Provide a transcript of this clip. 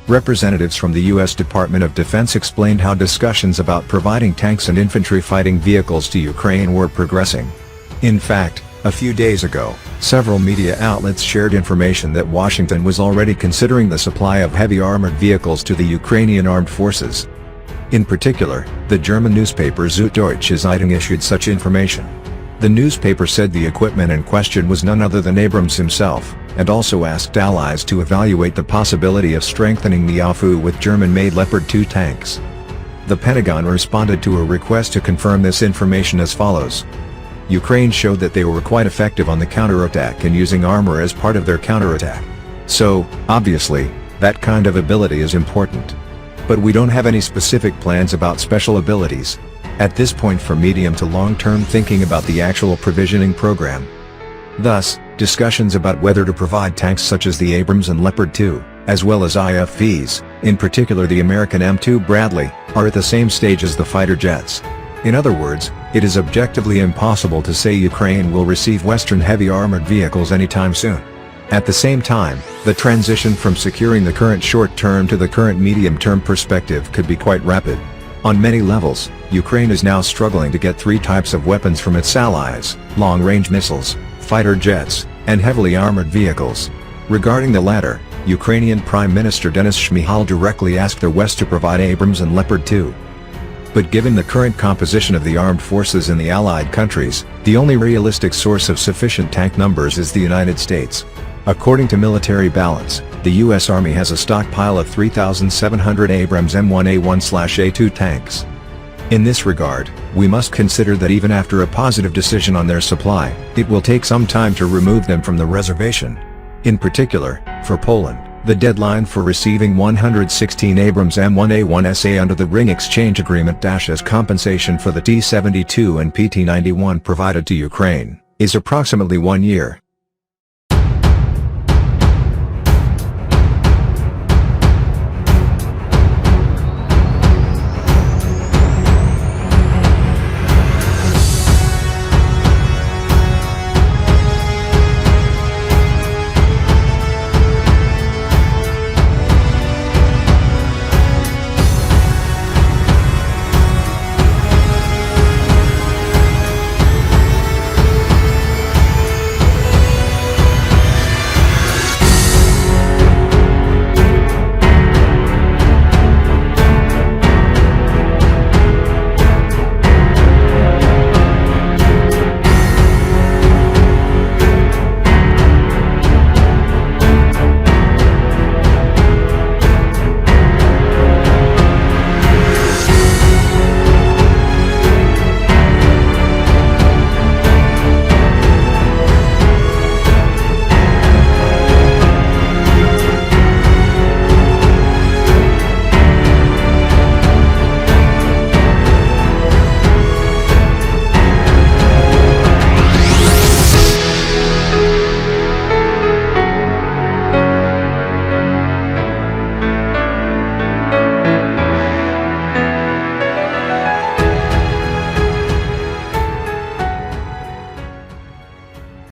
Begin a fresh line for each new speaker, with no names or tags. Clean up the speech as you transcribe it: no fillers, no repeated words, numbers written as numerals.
representatives from the U.S. Department of Defense explained how discussions about providing tanks and infantry fighting vehicles to Ukraine were progressing. In fact, a few days ago, several media outlets shared information that Washington was already considering the supply of heavy armored vehicles to the Ukrainian Armed Forces. In particular, the German newspaper Süddeutsche Zeitung issued such information. The newspaper said the equipment in question was none other than Abrams himself, and also asked allies to evaluate the possibility of strengthening the IFV with German-made Leopard 2 tanks. The Pentagon responded to a request to confirm this information as follows. Ukraine showed that they were quite effective on the counterattack and using armor as part of their counterattack. So, obviously, that kind of ability is important. But we don't have any specific plans about special abilities at this point for medium to long-term thinking about the actual provisioning program. Thus, discussions about whether to provide tanks such as the Abrams and Leopard 2, as well as IFVs, in particular the American M2 Bradley, are at the same stage as the fighter jets. In other words, it is objectively impossible to say Ukraine will receive Western heavy armored vehicles anytime soon. At the same time, the transition from securing the current short-term to the current medium-term perspective could be quite rapid. On many levels, Ukraine is now struggling to get three types of weapons from its allies: long-range missiles, fighter jets, and heavily armored vehicles. Regarding the latter, Ukrainian Prime Minister Denis Shmyhal directly asked the West to provide Abrams and Leopard 2. But given the current composition of the armed forces in the Allied countries, the only realistic source of sufficient tank numbers is the United States. According to Military Balance, the U.S. Army has a stockpile of 3,700 Abrams M1A1/A2 tanks. In this regard, we must consider that even after a positive decision on their supply, it will take some time to remove them from the reservation. In particular, for Poland, the deadline for receiving 116 Abrams M1A1SA under the Ring Exchange Agreement as compensation for the T-72 and PT-91 provided to Ukraine, is approximately 1 year.